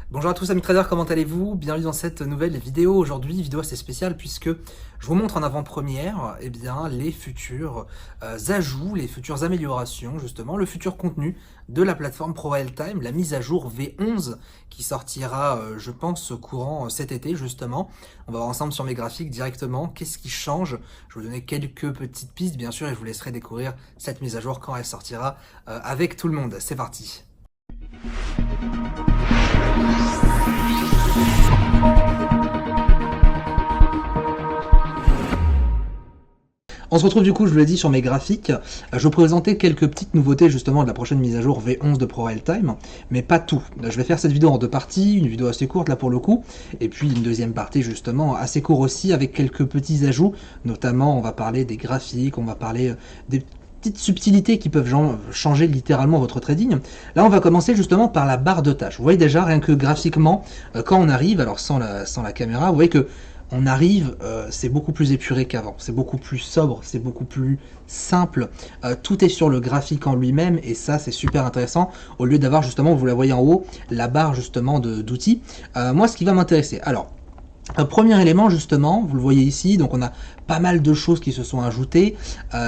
Bonjour à tous amis traders, comment allez-vous? Bienvenue dans cette nouvelle vidéo. Aujourd'hui, vidéo assez spéciale puisque je vous montre en avant-première les futurs ajouts, les futures améliorations, justement, le futur contenu de la plateforme ProRealTime, la mise à jour V11 qui sortira, je pense, courant cet été, justement. On va voir ensemble sur mes graphiques directement qu'est-ce qui change. Je vais vous donner quelques petites pistes, bien sûr, et je vous laisserai découvrir cette mise à jour quand elle sortira avec tout le monde. C'est parti! On se retrouve du coup, je vous l'ai dit, sur mes graphiques. Je vais vous présenter quelques petites nouveautés justement de la prochaine mise à jour V11 de ProRealTime, mais pas tout. Je vais faire cette vidéo en deux parties, une vidéo assez courte là pour le coup, et puis une deuxième partie justement assez courte aussi avec quelques petits ajouts, notamment on va parler des graphiques, on va parler des petites subtilités qui peuvent changer littéralement votre trading. Là on va commencer justement par la barre de tâches. Vous voyez déjà rien que graphiquement, quand on arrive, alors sans la caméra, vous voyez que on arrive, c'est beaucoup plus épuré qu'avant, c'est beaucoup plus sobre, c'est beaucoup plus simple, tout est sur le graphique en lui-même et ça c'est super intéressant, au lieu d'avoir justement, vous la voyez en haut, la barre justement d'outils. Moi ce qui va m'intéresser, alors, un premier élément justement, vous le voyez ici, donc on a pas mal de choses qui se sont ajoutées,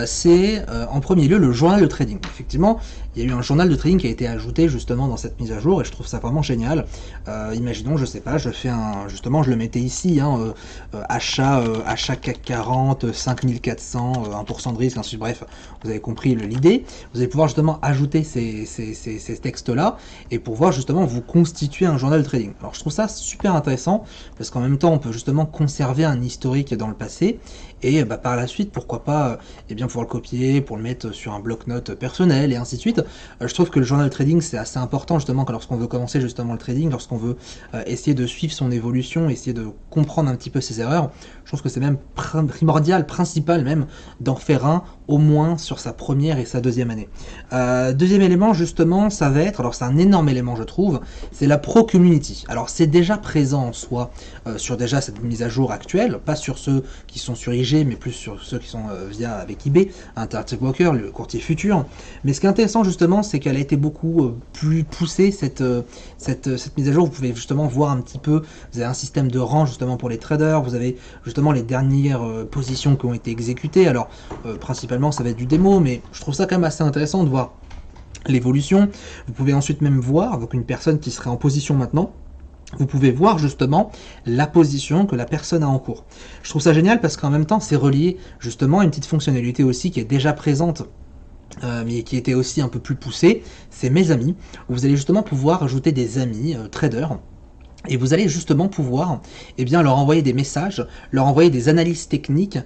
c'est en premier lieu le journal de trading. Effectivement, il y a eu un journal de trading qui a été ajouté justement dans cette mise à jour et je trouve ça vraiment génial. Imaginons, je sais pas, je fais justement je le mettais ici, achat CAC 40, 5400, 1% de risque, ensuite bref, vous avez compris l'idée. Vous allez pouvoir justement ajouter ces textes-là et pouvoir justement vous constituer un journal de trading. Alors je trouve ça super intéressant parce qu'en même temps on peut justement conserver un historique dans le passé et par la suite pourquoi pas pouvoir le copier pour le mettre sur un bloc-notes personnel et ainsi de suite. Je trouve que le journal trading c'est assez important justement lorsqu'on veut commencer justement le trading, lorsqu'on veut essayer de suivre son évolution, essayer de comprendre un petit peu ses erreurs. Je pense que c'est même primordial, principal même, d'en faire un au moins sur sa première et sa deuxième année. Deuxième élément justement, ça va être, alors c'est un énorme élément je trouve, c'est la Pro Community. Alors c'est déjà présent en soi sur déjà cette mise à jour actuelle, pas sur ceux qui sont sur IG, mais plus sur ceux qui sont via avec eBay, Interactive Broker, le courtier futur. Mais ce qui est intéressant justement, c'est qu'elle a été beaucoup plus poussée cette mise à jour. Vous pouvez justement voir un petit peu, vous avez un système de rang justement pour les traders, vous avez justement les dernières positions qui ont été exécutées. Alors principalement ça va être du démo, mais je trouve ça quand même assez intéressant de voir l'évolution. Vous pouvez ensuite même voir, donc une personne qui serait en position maintenant, vous pouvez voir justement la position que la personne a en cours. Je trouve ça génial parce qu'en même temps c'est relié justement à une petite fonctionnalité aussi qui est déjà présente mais qui était aussi un peu plus poussée, c'est mes amis. Vous allez justement pouvoir ajouter des amis traders. Et vous allez justement pouvoir leur envoyer des messages, leur envoyer des analyses techniques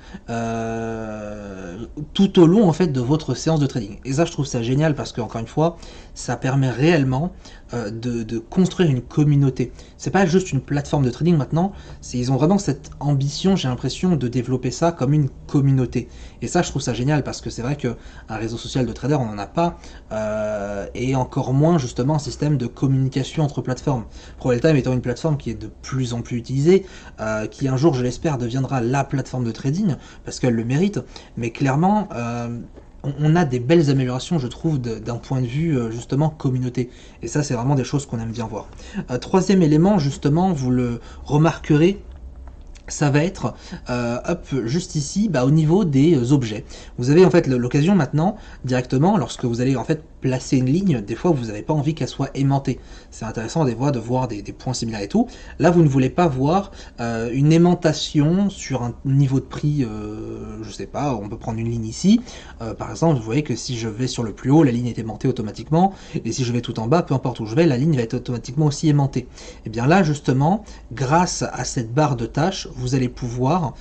tout au long en fait de votre séance de trading. Et ça je trouve ça génial parce que encore une fois, ça permet réellement de construire une communauté. C'est pas juste une plateforme de trading maintenant, ils ont vraiment cette ambition, j'ai l'impression, de développer ça comme une communauté. Et ça je trouve ça génial parce que c'est vrai qu'un réseau social de traders on n'en a pas, et encore moins justement un système de communication entre plateformes. ProRealTime étant une plateforme qui est de plus en plus utilisée, qui un jour je l'espère deviendra la plateforme de trading, parce qu'elle le mérite, mais clairement on a des belles améliorations je trouve d'un point de vue justement communauté, et ça c'est vraiment des choses qu'on aime bien voir. Troisième élément justement, vous le remarquerez, ça va être juste ici au niveau des objets. Vous avez en fait l'occasion maintenant directement, lorsque vous allez en fait placer une ligne, des fois vous n'avez pas envie qu'elle soit aimantée. C'est intéressant des fois de voir des points similaires et tout. Là vous ne voulez pas voir une aimantation sur un niveau de prix, je sais pas, on peut prendre une ligne ici. Par exemple, vous voyez que si je vais sur le plus haut, la ligne est aimantée automatiquement, et si je vais tout en bas, peu importe où je vais, la ligne va être automatiquement aussi aimantée. Et bien là justement, grâce à cette barre de tâches, vous allez pouvoir,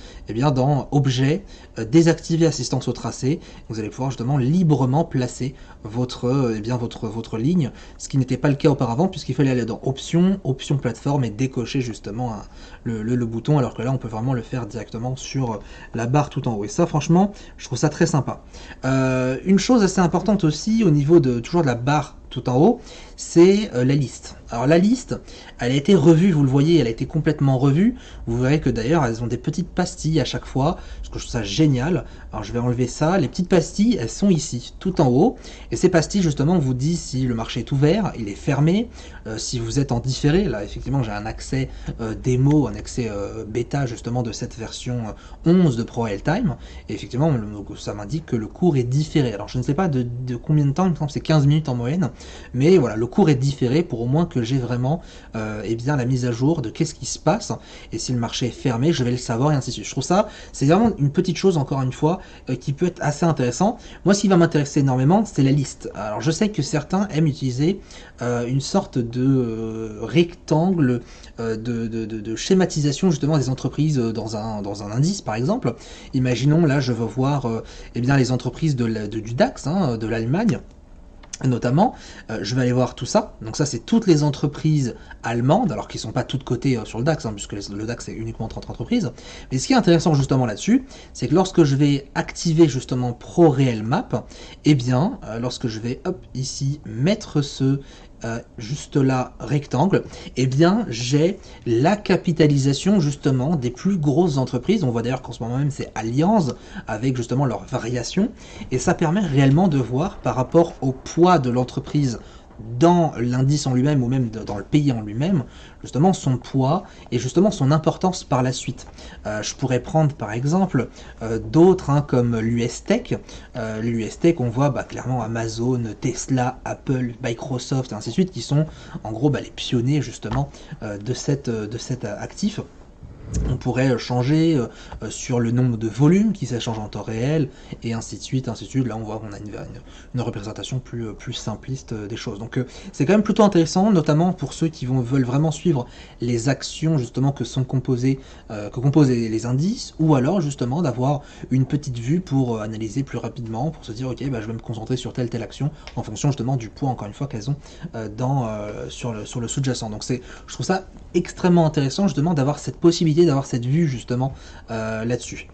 dans Objets, désactiver Assistance au tracé. Vous allez pouvoir justement librement placer votre ligne, ce qui n'était pas le cas auparavant, puisqu'il fallait aller dans Options, Options plateforme et décocher justement le bouton, alors que là on peut vraiment le faire directement sur la barre tout en haut. Et ça franchement, je trouve ça très sympa. Une chose assez importante aussi au niveau toujours de la barre tout en haut, c'est la liste. Alors la liste, elle a été revue, vous le voyez, elle a été complètement revue. Vous verrez que d'ailleurs, elles ont des petites pastilles à chaque fois, parce que je trouve ça génial. Alors je vais enlever ça. Les petites pastilles, elles sont ici, tout en haut. Et ces pastilles, justement, vous disent si le marché est ouvert, il est fermé, si vous êtes en différé. Là, effectivement, j'ai un accès démo, un accès bêta, justement, de cette version 11 de ProRealTime. Et effectivement, ça m'indique que le cours est différé. Alors je ne sais pas de combien de temps, il me semble que c'est 15 minutes en moyenne. Mais voilà, le cours est différé pour au moins que j'ai vraiment eh bien, la mise à jour de qu'est-ce qui se passe. Et si le marché est fermé, je vais le savoir et ainsi de suite. Je trouve ça, c'est vraiment une petite chose, encore une fois, qui peut être assez intéressant. Moi, ce qui va m'intéresser énormément, c'est la liste. Alors, je sais que certains aiment utiliser une sorte de rectangle de schématisation justement des entreprises dans un indice, par exemple. Imaginons, là, je veux voir eh bien, les entreprises du DAX, hein, de l'Allemagne. Notamment, je vais aller voir tout ça. Donc ça, c'est toutes les entreprises allemandes, alors qu'ils ne sont pas toutes cotées sur le DAX, hein, puisque le DAX c'est uniquement 30 entreprises. Mais ce qui est intéressant justement là-dessus, c'est que lorsque je vais activer justement ProRealMap, eh bien, lorsque je vais ici mettre ce juste là rectangle, eh bien j'ai la capitalisation justement des plus grosses entreprises. On voit d'ailleurs qu'en ce moment même c'est Allianz avec justement leurs variations, et ça permet réellement de voir par rapport au poids de l'entreprise dans l'indice en lui-même ou même dans le pays en lui-même, justement son poids et justement son importance par la suite. Je pourrais prendre par exemple d'autres hein, comme l'US Tech. L'US Tech, on voit clairement Amazon, Tesla, Apple, Microsoft et ainsi de suite qui sont en gros les pionniers justement de cet actif. On pourrait changer sur le nombre de volumes qui s'échangent en temps réel, et ainsi de suite, ainsi de suite. Là, on voit qu'on a une représentation plus simpliste des choses. Donc, c'est quand même plutôt intéressant, notamment pour ceux qui veulent vraiment suivre les actions justement que composent les indices, ou alors justement d'avoir une petite vue pour analyser plus rapidement, pour se dire, ok, je vais me concentrer sur telle action en fonction justement du poids, encore une fois, qu'elles ont sur le sous-jacent. Donc, je trouve ça extrêmement intéressant justement d'avoir cette possibilité, d'avoir cette vue justement là-dessus.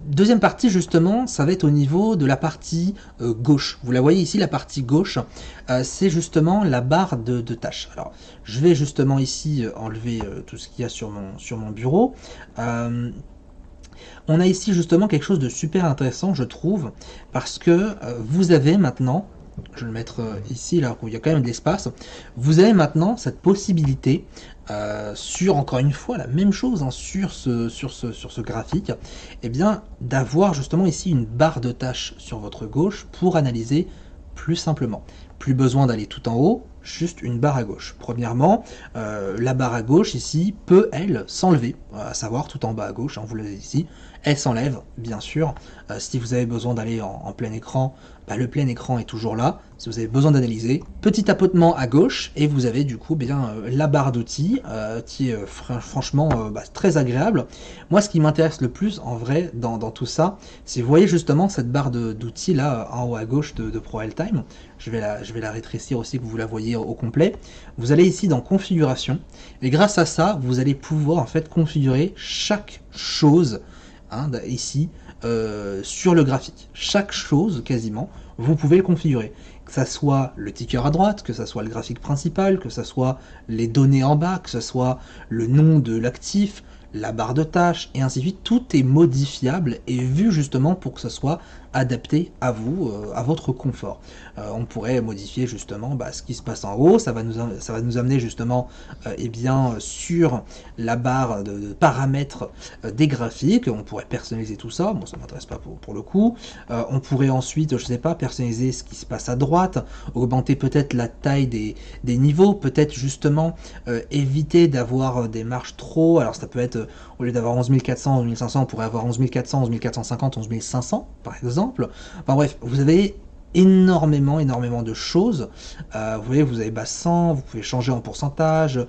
Deuxième partie justement, ça va être au niveau de la partie gauche. Vous la voyez ici, la partie gauche, c'est justement la barre de tâches. Alors, je vais justement ici enlever tout ce qu'il y a sur mon bureau. On a ici justement quelque chose de super intéressant, je trouve, parce que vous avez maintenant, je vais le mettre ici, là où il y a quand même de l'espace, vous avez maintenant cette possibilité sur, encore une fois, la même chose hein, sur ce graphique, eh bien, d'avoir justement ici une barre de tâches sur votre gauche pour analyser plus simplement. Plus besoin d'aller tout en haut, juste une barre à gauche. Premièrement, la barre à gauche ici peut, elle, s'enlever, à savoir tout en bas à gauche, hein, vous l'avez ici, elle s'enlève, bien sûr. Si vous avez besoin d'aller en plein écran, le plein écran est toujours là. Si vous avez besoin d'analyser, petit tapotement à gauche, et vous avez du coup la barre d'outils, qui est franchement très agréable. Moi, ce qui m'intéresse le plus, en vrai, dans tout ça, c'est vous voyez justement cette barre d'outils là, en haut à gauche de ProRealTime. Je vais la rétrécir aussi, que vous la voyez au complet. Vous allez ici dans Configuration, et grâce à ça, vous allez pouvoir en fait configurer chaque chose hein, ici sur le graphique. Chaque chose, quasiment, vous pouvez le configurer. Que ça soit le ticker à droite, que ça soit le graphique principal, que ça soit les données en bas, que ça soit le nom de l'actif, la barre de tâches, et ainsi de suite. Tout est modifiable et vu justement pour que ce soit adapté à vous, à votre confort. On pourrait modifier justement ce qui se passe en haut, ça va nous amener justement sur la barre de paramètres des graphiques. On pourrait personnaliser tout ça, bon ça m'intéresse pas pour le coup. On pourrait ensuite, je sais pas, personnaliser ce qui se passe à droite, augmenter peut-être la taille des niveaux, peut-être justement éviter d'avoir des marges trop, alors ça peut être au lieu d'avoir 11 400, 11 500, on pourrait avoir 11 400, 11 450, 11 500 par exemple. Enfin bref, vous avez énormément de choses. Vous voyez, vous avez 100, vous pouvez changer en pourcentage.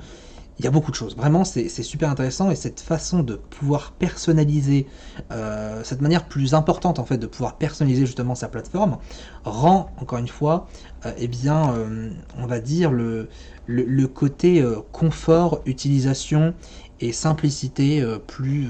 Il y a beaucoup de choses. Vraiment, c'est super intéressant et cette façon de pouvoir personnaliser, cette manière plus importante en fait de pouvoir personnaliser justement sa plateforme, rend encore une fois, eh bien, on va dire le côté confort, utilisation et simplicité plus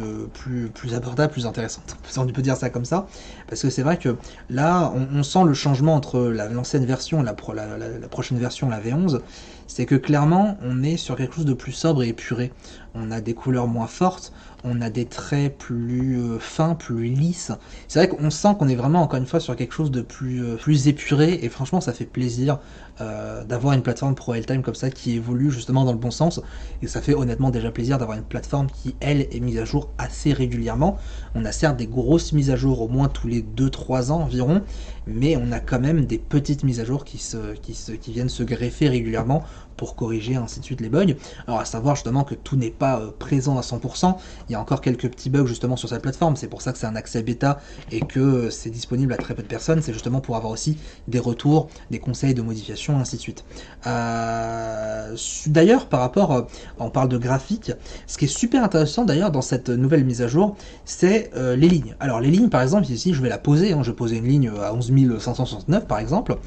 abordable, plus intéressante. Si on peut dire ça comme ça, parce que c'est vrai que là, on sent le changement entre l'ancienne version et la prochaine version, la V11, c'est que clairement, on est sur quelque chose de plus sobre et épuré. On a des couleurs moins fortes, on a des traits plus fins, plus lisses. C'est vrai qu'on sent qu'on est vraiment, encore une fois, sur quelque chose de plus épuré, et franchement, ça fait plaisir d'avoir une plateforme Pro Time comme ça qui évolue justement dans le bon sens, et ça fait honnêtement déjà plaisir d'avoir une plateforme qui, elle, est mise à jour assez régulièrement. On a certes des grosses mises à jour au moins tous les 2-3 ans environ, mais on a quand même des petites mises à jour qui viennent se greffer régulièrement pour corriger ainsi de suite les bugs. Alors à savoir justement que tout n'est pas présent à 100%, il y a encore quelques petits bugs justement sur cette plateforme, c'est pour ça que c'est un accès bêta et que c'est disponible à très peu de personnes, c'est justement pour avoir aussi des retours, des conseils de modification, ainsi de suite. D'ailleurs, par rapport, on parle de graphique, ce qui est super intéressant d'ailleurs dans cette nouvelle mise à jour, c'est les lignes. Alors les lignes par exemple, ici je vais la poser, je vais poser une ligne à 11 569 par exemple,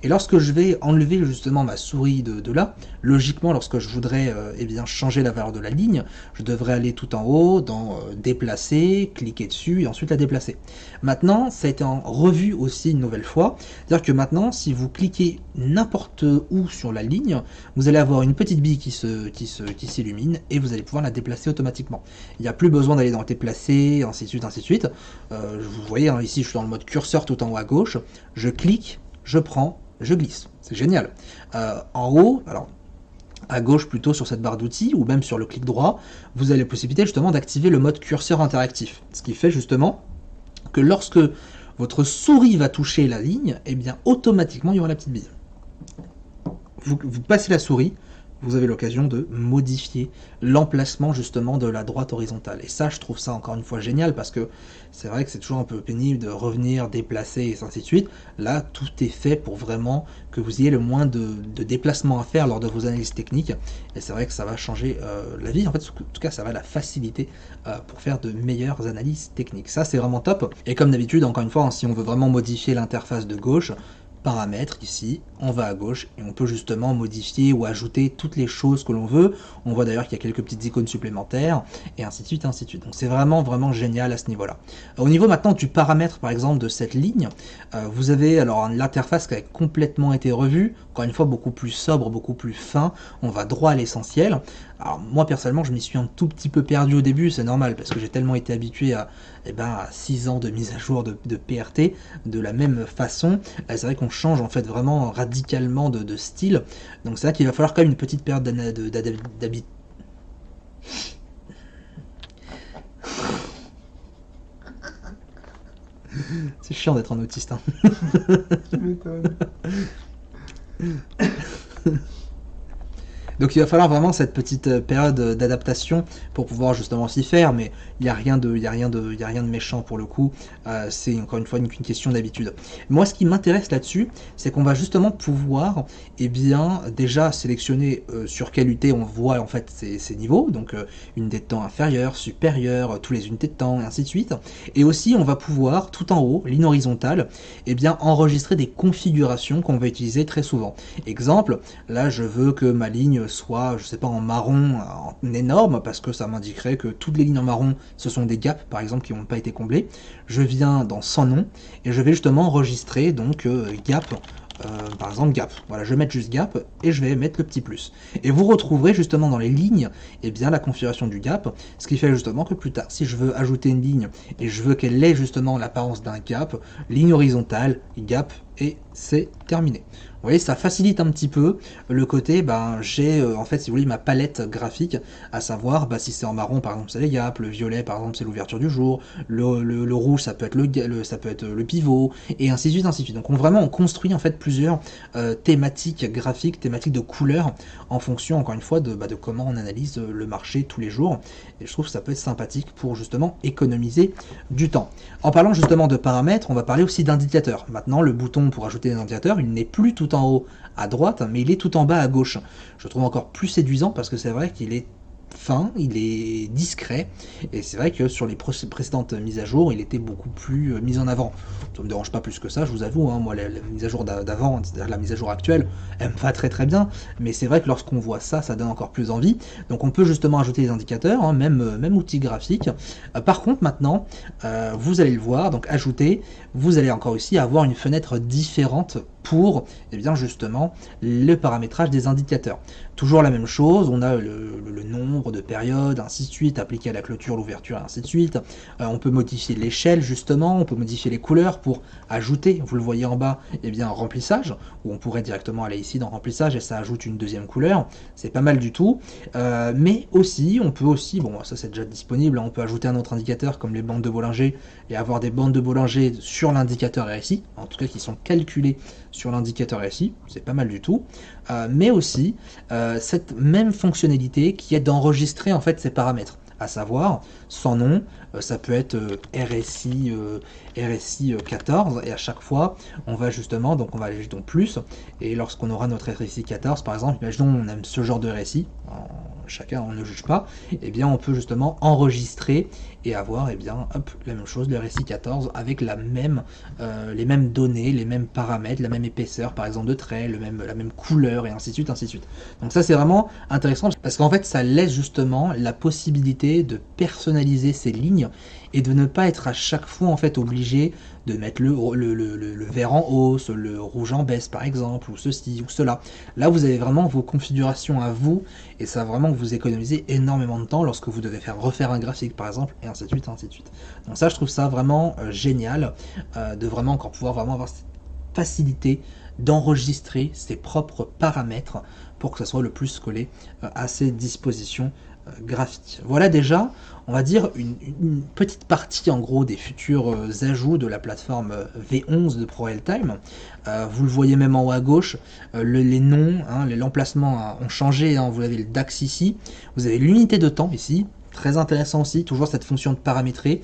et lorsque je vais enlever justement ma souris de là, logiquement lorsque je voudrais eh bien, changer la valeur de la ligne, je devrais aller tout en haut dans déplacer, cliquer dessus et ensuite la déplacer. Maintenant, ça a été revu aussi une nouvelle fois, c'est-à-dire que maintenant, si vous cliquez n'importe où sur la ligne, vous allez avoir une petite bille qui s'illumine et vous allez pouvoir la déplacer automatiquement. Il n'y a plus besoin d'aller dans déplacer, ainsi de suite, ainsi de suite. Vous voyez, ici je suis dans le mode curseur tout en haut à gauche, je clique, je prends, je glisse. C'est génial. En haut, alors à gauche plutôt sur cette barre d'outils, ou même sur le clic droit, vous avez la possibilité justement d'activer le mode curseur interactif. Ce qui fait justement que lorsque votre souris va toucher la ligne, et bien automatiquement il y aura la petite bille. Vous passez la souris, vous avez l'occasion de modifier l'emplacement justement de la droite horizontale. Et ça, je trouve ça encore une fois génial parce que c'est vrai que c'est toujours un peu pénible de revenir, déplacer et ainsi de suite. Là, tout est fait pour vraiment que vous ayez le moins de déplacements à faire lors de vos analyses techniques. Et c'est vrai que ça va changer la vie. En fait, en tout cas, ça va la faciliter pour faire de meilleures analyses techniques. Ça, c'est vraiment top. Et comme d'habitude, encore une fois, si on veut vraiment modifier l'interface de gauche, paramètres ici, on va à gauche et on peut justement modifier ou ajouter toutes les choses que l'on veut. On voit d'ailleurs qu'il y a quelques petites icônes supplémentaires et ainsi de suite, ainsi de suite. Donc c'est vraiment génial à ce niveau-là. Au niveau maintenant du paramètre par exemple de cette ligne, vous avez alors l'interface qui a complètement été revue, encore une fois beaucoup plus sobre, beaucoup plus fin, on va droit à l'essentiel. Alors moi personnellement je m'y suis un tout petit peu perdu au début, c'est normal parce que j'ai tellement été habitué à 6 ans de mise à jour de PRT de la même façon. Là c'est vrai qu'on change en fait vraiment radicalement de style, donc c'est vrai qu'il va falloir quand même une petite période d'habitude. C'est chiant d'être un autiste, hein. Tu m'étonnes. Donc il va falloir vraiment cette petite période d'adaptation pour pouvoir justement s'y faire, mais il n'y a rien de méchant pour le coup, c'est encore une fois une question d'habitude. Moi ce qui m'intéresse là-dessus, c'est qu'on va justement pouvoir bien déjà sélectionner sur quelle UT on voit en fait ces niveaux, donc unité de temps inférieure, supérieure, tous les unités de temps, et ainsi de suite. Et aussi on va pouvoir, tout en haut, ligne horizontale, enregistrer des configurations qu'on va utiliser très souvent. Exemple, là je veux que ma ligne soit, je sais pas, en marron, en énorme, parce que ça m'indiquerait que toutes les lignes en marron, ce sont des gaps, par exemple, qui n'ont pas été comblés. Je viens dans sans nom, et je vais justement enregistrer, donc, gap, par exemple gap. Voilà, je vais mettre juste gap, et je vais mettre le petit plus. Et vous retrouverez justement dans les lignes, la configuration du gap, ce qui fait justement que plus tard, si je veux ajouter une ligne, et je veux qu'elle ait justement l'apparence d'un gap, ligne horizontale, gap, et c'est terminé. Vous voyez, ça facilite un petit peu le côté, j'ai en fait, si vous voulez, ma palette graphique, à savoir, si c'est en marron, par exemple, c'est les gaps, le violet, par exemple, c'est l'ouverture du jour, le rouge, ça peut être le pivot, et ainsi de suite, ainsi de suite. Donc, on construit en fait plusieurs thématiques graphiques, thématiques de couleurs, en fonction, encore une fois, de comment on analyse le marché tous les jours. Et je trouve que ça peut être sympathique pour justement économiser du temps. En parlant justement de paramètres, on va parler aussi d'indicateurs. Maintenant, le bouton pour ajouter des indicateurs, il n'est plus tout tout en haut à droite, mais il est tout en bas à gauche. Je le trouve encore plus séduisant parce que c'est vrai qu'il est fin, il est discret, et c'est vrai que sur les précédentes mises à jour, il était beaucoup plus mis en avant. Ça me dérange pas plus que ça, je vous avoue, hein, moi la mise à jour d'avant, c'est-à-dire la mise à jour actuelle, elle me va très très bien, mais c'est vrai que lorsqu'on voit ça, ça donne encore plus envie. Donc on peut justement ajouter des indicateurs, hein, même outil graphique. Par contre maintenant, vous allez le voir, donc ajouter, vous allez encore aussi avoir une fenêtre différente pour, eh bien justement, le paramétrage des indicateurs. Toujours la même chose, on a le nombre de périodes, ainsi de suite, appliqué à la clôture, l'ouverture, et ainsi de suite. On peut modifier l'échelle, justement, on peut modifier les couleurs pour ajouter, vous le voyez en bas, eh bien, remplissage, où on pourrait directement aller ici dans remplissage et ça ajoute une deuxième couleur. C'est pas mal du tout. Mais aussi, on peut aussi, bon, ça c'est déjà disponible, on peut ajouter un autre indicateur comme les bandes de Bollinger et avoir des bandes de Bollinger sur l'indicateur RSI, en tout cas qui sont calculées sur l'indicateur RSI, c'est pas mal du tout. Mais aussi cette même fonctionnalité qui est d'enregistrer en fait ces paramètres, à savoir son nom, ça peut être RSI 14, et à chaque fois on va justement, donc on va aller dans plus, et lorsqu'on aura notre RSI 14 par exemple, imaginons on aime ce genre de RSI, chacun on ne juge pas, et bien on peut justement enregistrer et avoir, et bien hop, la même chose, le RSI 14 avec la même, les mêmes données, les mêmes paramètres, la même épaisseur par exemple de trait, la même couleur, et ainsi de suite, ainsi de suite. Donc ça c'est vraiment intéressant parce qu'en fait ça laisse justement la possibilité de personnaliser ces lignes et de ne pas être à chaque fois en fait obligé de mettre le vert en hausse, le rouge en baisse par exemple, ou ceci ou cela. Là vous avez vraiment vos configurations à vous et ça va vraiment vous économiser énormément de temps lorsque vous devez refaire un graphique par exemple, et ainsi de suite, ainsi de suite. Donc ça je trouve ça vraiment génial de vraiment encore pouvoir vraiment avoir cette facilité d'enregistrer ses propres paramètres pour que ça soit le plus collé à ses dispositions graphiques. Voilà déjà, on va dire, une petite partie en gros des futurs ajouts de la plateforme V11 de ProRealTime. Vous le voyez même en haut à gauche, les noms, hein, l'emplacement ont changé, hein, vous avez le DAX ici, vous avez l'unité de temps ici. Très intéressant aussi, toujours cette fonction de paramétrer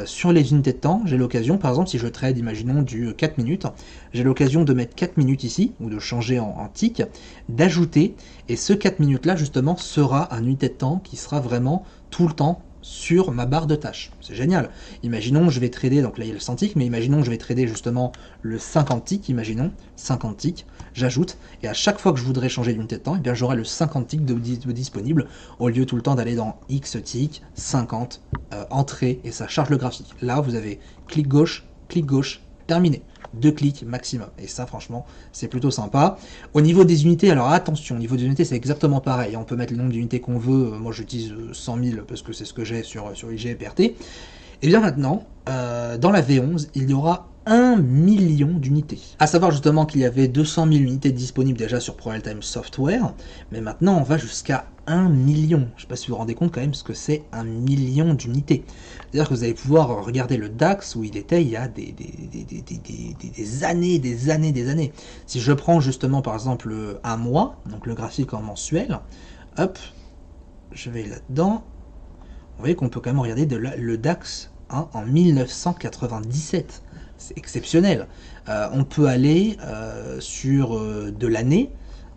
sur les unités de temps. J'ai l'occasion, par exemple, si je trade, imaginons du 4 minutes, j'ai l'occasion de mettre 4 minutes ici, ou de changer en tick, d'ajouter, et ce 4 minutes là, justement, sera un unité de temps qui sera vraiment tout le temps sur ma barre de tâches. C'est génial. Imaginons je vais trader, donc là il y a le 100 tick, mais imaginons que je vais trader justement le 50 tick, imaginons, 50 tick, j'ajoute, et à chaque fois que je voudrais changer d'unité de temps, eh bien j'aurai le 50 tick de disponible, au lieu tout le temps d'aller dans X tick, 50, entrée, et ça charge le graphique. Là vous avez clic gauche, terminé. 2 clics maximum, et ça franchement c'est plutôt sympa. Au niveau des unités, alors attention, au niveau des unités c'est exactement pareil, on peut mettre le nombre d'unités qu'on veut, moi j'utilise 100 000 parce que c'est ce que j'ai sur IGPRT. Et bien maintenant, dans la V11, il y aura 1 million d'unités. À savoir justement qu'il y avait 200 000 unités disponibles déjà sur ProRealTime Software, mais maintenant on va jusqu'à 1 million. Je ne sais pas si vous vous rendez compte quand même ce que c'est 1 million d'unités. C'est-à-dire que vous allez pouvoir regarder le DAX où il était il y a des années. Si je prends justement par exemple un mois, donc le graphique en mensuel, hop, je vais là-dedans, vous voyez qu'on peut quand même regarder le DAX hein, en 1997. C'est exceptionnel. On peut aller sur de l'année.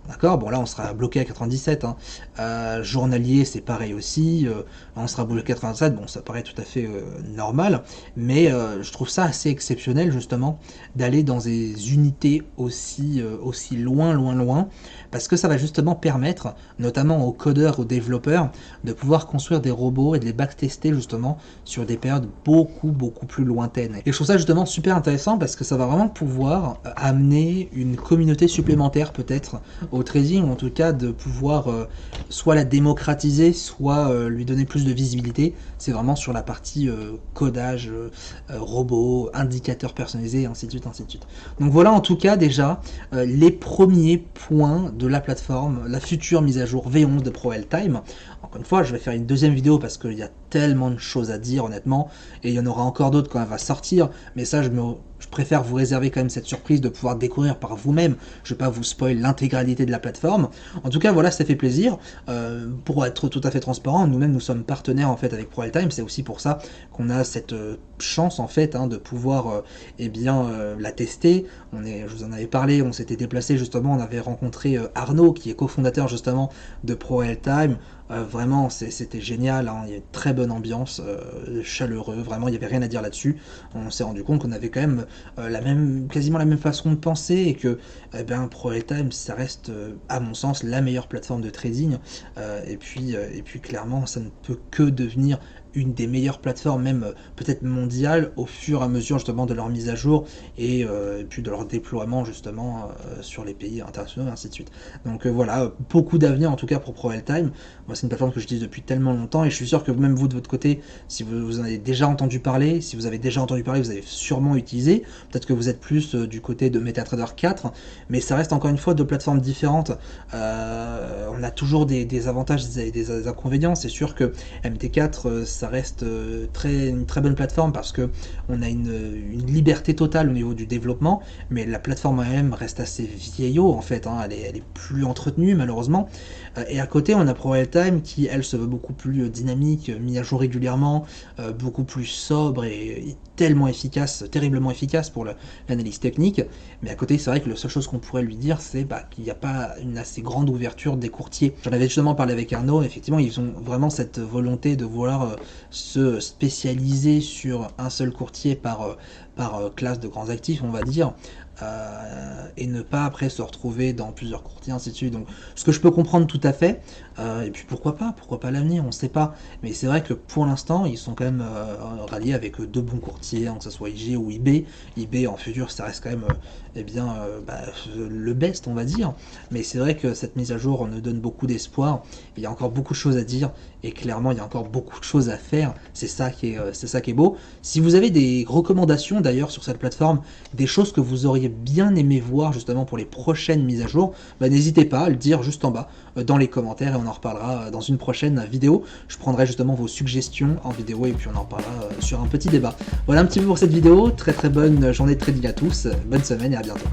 D'accord, bon là on sera bloqué à 97, hein. Journalier c'est pareil aussi, on sera bloqué à 87, bon ça paraît tout à fait normal, mais je trouve ça assez exceptionnel justement d'aller dans des unités aussi loin, parce que ça va justement permettre, notamment aux codeurs, aux développeurs, de pouvoir construire des robots et de les backtester justement sur des périodes beaucoup plus lointaines. Et je trouve ça justement super intéressant parce que ça va vraiment pouvoir amener une communauté supplémentaire peut-être au trading, ou en tout cas de pouvoir soit la démocratiser, soit lui donner plus de visibilité. C'est vraiment sur la partie codage, robot, indicateurs personnalisés, ainsi de suite, ainsi de suite. Donc voilà en tout cas déjà les premiers points de la plateforme, la future mise à jour V11 de ProRealTime. Encore une fois, je vais faire une deuxième vidéo parce qu'il y a tellement de choses à dire honnêtement, et il y en aura encore d'autres quand elle va sortir, mais ça je préfère vous réserver quand même cette surprise de pouvoir découvrir par vous-même. Je ne vais pas vous spoil l'intégralité de la plateforme. En tout cas, voilà, ça fait plaisir. Pour être tout à fait transparent, nous-mêmes, nous sommes partenaires en fait avec ProRealTime. C'est aussi pour ça qu'on a cette chance en fait de pouvoir la tester. Je vous en avais parlé, on s'était déplacé justement, on avait rencontré Arnaud qui est cofondateur justement de ProRealTime. Vraiment c'était génial, il y a une très bonne ambiance, chaleureux, vraiment il n'y avait rien à dire là-dessus. On s'est rendu compte qu'on avait quand même quasiment la même façon de penser et que ProRealTime ça reste à mon sens la meilleure plateforme de trading, et puis clairement ça ne peut que devenir une des meilleures plateformes, même peut-être mondiales, au fur et à mesure justement de leur mise à jour et puis de leur déploiement justement sur les pays internationaux et ainsi de suite. Donc voilà, beaucoup d'avenir en tout cas pour ProRealTime. Moi c'est une plateforme que j'utilise depuis tellement longtemps et je suis sûr que même vous de votre côté, si vous en avez déjà entendu parler, vous avez sûrement utilisé. Peut-être que vous êtes plus du côté de MetaTrader 4, mais ça reste encore une fois deux plateformes différentes. On a toujours des avantages et des inconvénients. C'est sûr que MT4 ça reste une très bonne plateforme parce que on a une liberté totale au niveau du développement, mais la plateforme elle-même reste assez vieillot en fait, elle est plus entretenue malheureusement. Et à côté on a ProRealTime qui elle se veut beaucoup plus dynamique, mis à jour régulièrement, beaucoup plus sobre et tellement efficace, terriblement efficace pour l'analyse technique. Mais à côté c'est vrai que la seule chose qu'on pourrait lui dire c'est qu'il n'y a pas une assez grande ouverture des courtiers. J'en avais justement parlé avec Arnaud, effectivement ils ont vraiment cette volonté de vouloir se spécialiser sur un seul courtier par classe de grands actifs, on va dire, et ne pas après se retrouver dans plusieurs courtiers, ainsi de suite. Donc ce que je peux comprendre tout à fait, et puis pourquoi pas l'avenir, on sait pas. Mais c'est vrai que pour l'instant, ils sont quand même ralliés avec deux bons courtiers, que ce soit IG ou IB. IB en futur, ça reste quand même le best, on va dire. Mais c'est vrai que cette mise à jour nous donne beaucoup d'espoir. Il y a encore beaucoup de choses à dire, et clairement, il y a encore beaucoup de choses à faire. C'est ça qui est beau. Si vous avez des recommandations d'ailleurs sur cette plateforme, des choses que vous auriez bien aimé voir justement pour les prochaines mises à jour, n'hésitez pas à le dire juste en bas dans les commentaires et on en reparlera dans une prochaine vidéo. Je prendrai justement vos suggestions en vidéo et puis on en reparlera sur un petit débat. Voilà un petit peu pour cette vidéo. Très très bonne journée de trading à tous, bonne semaine et à bientôt.